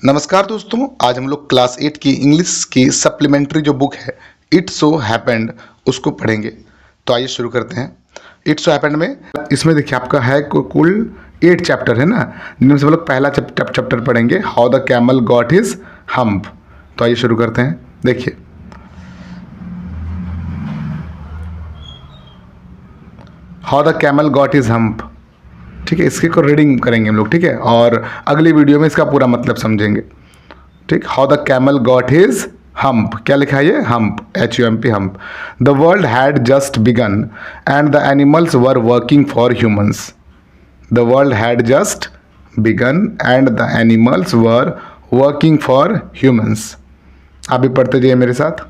नमस्कार दोस्तों, आज हम लोग क्लास 8 की इंग्लिश की सप्लीमेंट्री जो बुक है इट सो हैपेंड उसको पढ़ेंगे। तो आइए शुरू करते हैं। इट सो हैपेंड में इसमें देखिए आपका है कुल 8 चैप्टर है ना, जिनमें से हम लोग पहला चैप्टर पढ़ेंगे, how the camel got his hump. तो आइए शुरू करते हैं। देखिए, how the camel got his hump. ठीक है, इसके को रीडिंग करेंगे हम लोग, ठीक है, और अगली वीडियो में इसका पूरा मतलब समझेंगे। ठीक, how the camel got his hump. क्या लिखा है ये? Hump, HUMP, hump. The world had just begun and the animals were working for humans. The world had just begun and the animals were working for humans. आप भी पढ़ते जाइए मेरे साथ।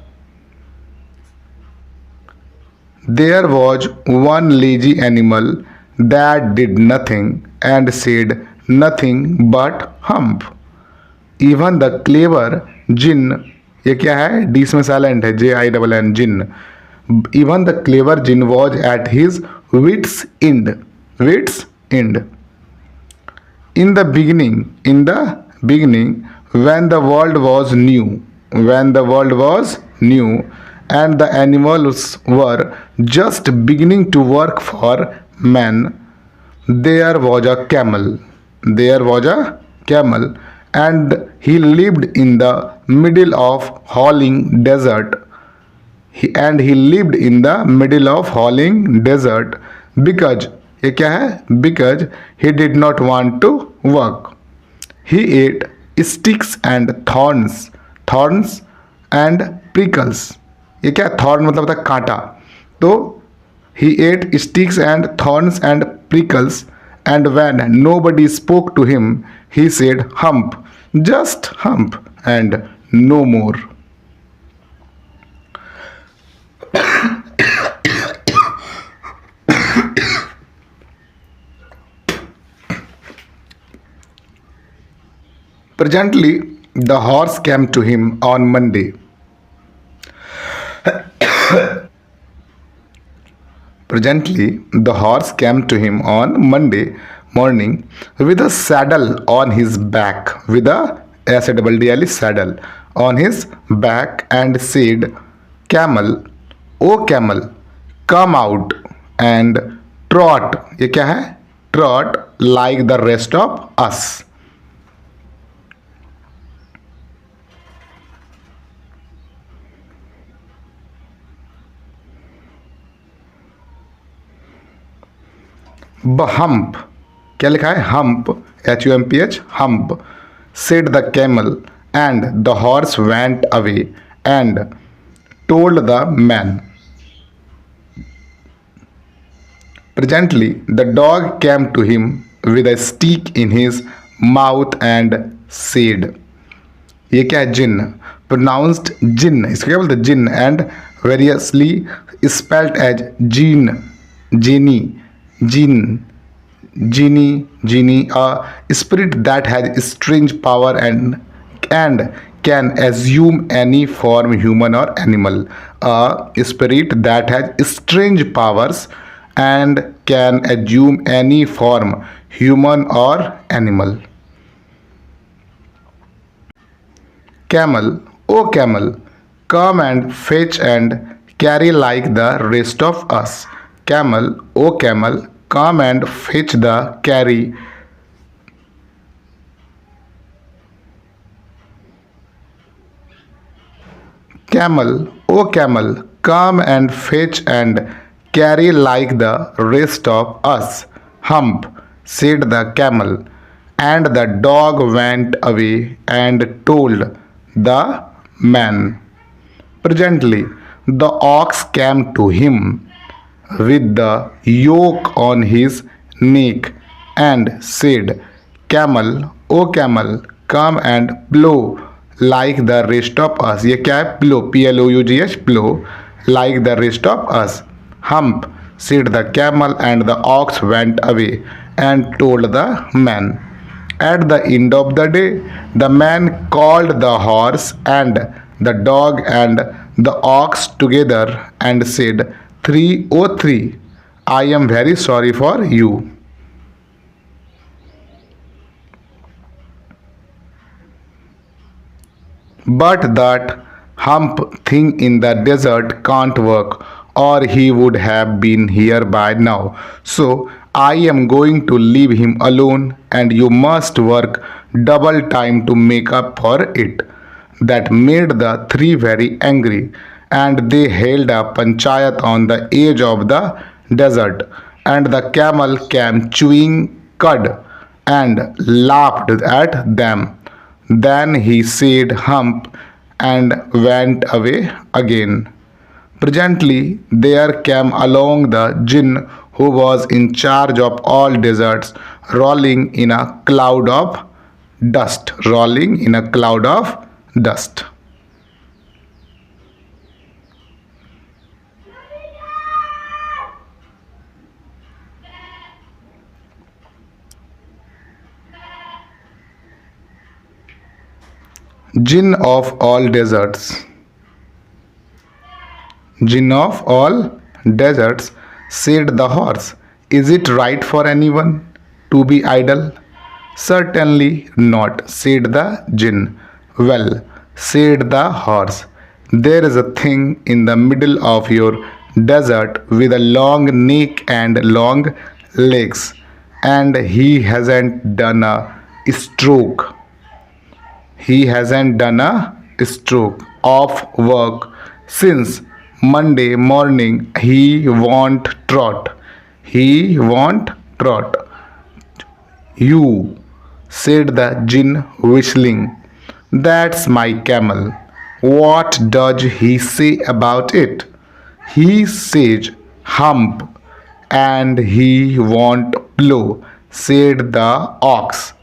There was one lazy animal that did nothing and said nothing but hump. Even the clever jinn, ये क्या है? D इसमें साइलेंट है, JINN, Jin. Even the clever jinn was at his wits end. Wits end. In the beginning, when the world was new, and the animals were just beginning to work for man, there was a camel. And he lived in the middle of howling desert. Because ये क्या है? Because he did not want to work. He ate sticks and thorns and prickles. ये क्या? Thorn मतलब होता है कांटा। तो he ate sticks and thorns and prickles, and when nobody spoke to him, he said hump, just hump, and no more. Presently, the horse came to him on Monday. Presently, the horse came to him on Monday morning with a saddle on his back, with a SADDLE saddle on his back, and said, "Camel, oh camel, come out and trot." ये क्या है? Trot like the rest of us. Hump, क्या लिखा है? Hump, HUMPH, hump. Said the camel, and the horse went away and told the man. Presently, the dog came to him with a stick in his mouth and said, ये क्या है? जिन, pronounced जिन, इसको क्या बोलते हैं? Jinn, and variously spelled as jinn, jinni, genie, a spirit that has strange power and can assume any form, human or animal. A spirit that has strange powers and can assume any form, human or animal. Camel, oh camel, come and fetch and carry like the rest of us. Camel, oh camel, come and fetch the carry. Camel, oh camel, come and fetch and carry like the rest of us. Hump, said the camel, and the dog went away and told the man. Presently, the ox came to him with the yoke on his neck and said, "Camel, oh camel, come and plow like the rest of us." ये क्या है? Plow, PLOUGH, plow like the rest of us. Hump, said the camel, and the ox went away and told the man. At the end of the day, the man called the horse and the dog and the ox together and said, 303, I am very sorry for you. But that hump thing in the desert can't work, or he would have been here by now. So I am going to leave him alone, and you must work double time to make up for it. That made the three very angry, and they held a panchayat on the edge of the desert, and the camel came chewing cud and laughed at them. Then he said hump and went away again. Presently there came along the jinn who was in charge of all deserts, rolling in a cloud of rolling in a cloud of dust. Jinn of all deserts. Jinn of all deserts, said the horse. Is it right for anyone to be idle? Certainly not, said the jinn. Well, said the horse, there is a thing in the middle of your desert with a long neck and long legs, and he hasn't done a stroke. He hasn't done a stroke of work since Monday morning. He won't trot. He won't trot. You, said the jinn, whistling. That's my camel. What does he say about it? He says, hump, and he won't plow, said the ox.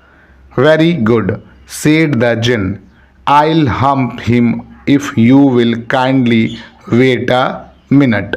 Very good, said the jinn. I'll hump him if you will kindly wait a minute.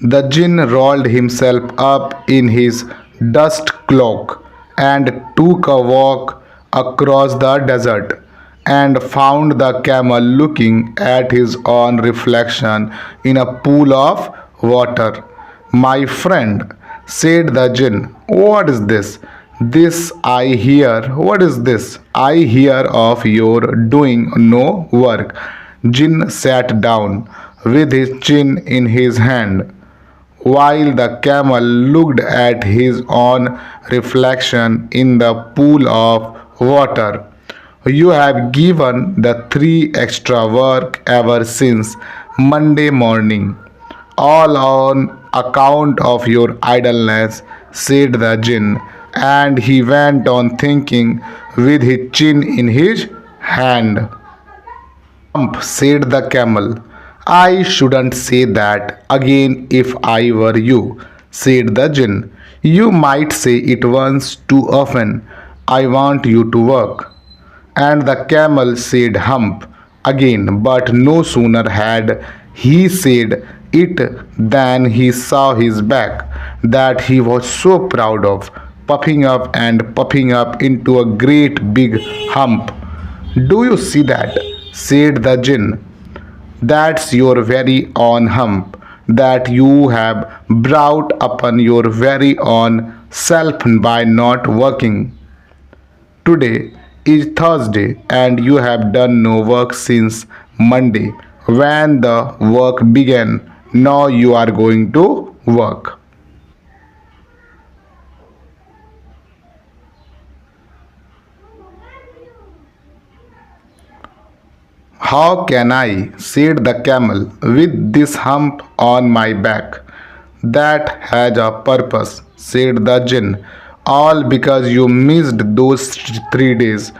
The jinn rolled himself up in his dust cloak and took a walk across the desert and found the camel looking at his own reflection in a pool of water. My friend, said the jinn, what is this? This I hear. What is this? I hear of your doing no work. Jinn sat down with his chin in his hand while the camel looked at his own reflection in the pool of water. You have given the three extra work ever since Monday morning, all on account of your idleness, said the jinn, and he went on thinking with his chin in his hand. Hump, said the camel. I shouldn't say that again if I were you, said the jinn. You might say it once too often. I want you to work. And the camel said hump again, but no sooner had he said it than he saw his back that he was so proud of, puffing up into a great big hump. Do you see that? Said the jinn. That's your very own hump that you have brought upon your very own self by not working. Today is Thursday and you have done no work since Monday when the work began. Now you are going to work. How can I, said the camel, with this hump on my back? That has a purpose, said the jinn. All because you missed those 3 days.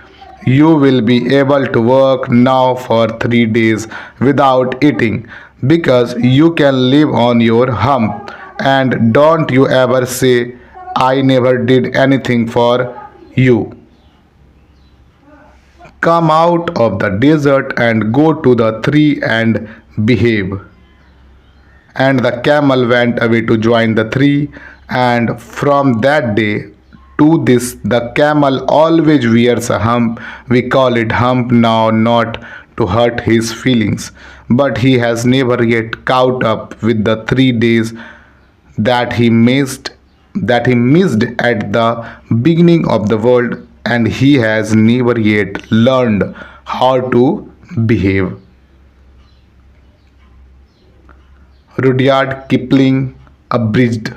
You will be able to work now for 3 days without eating because you can live on your hump. And don't you ever say, I never did anything for you. Come out of the desert and go to the tree and behave. And the camel went away to join the tree, and from that day to this, the camel always wears a hump. We call it hump now, not to hurt his feelings, but he has never yet caught up with the 3 days that he missed at the beginning of the world, and he has never yet learned how to behave. Rudyard Kipling, abridged.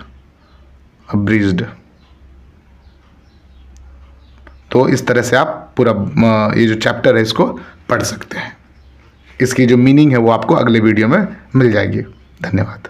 तो इस तरह से आप पूरा ये जो chapter है इसको पढ़ सकते हैं। इसकी जो मीनिंग है वो आपको अगले वीडियो में मिल जाएगी। धन्यवाद।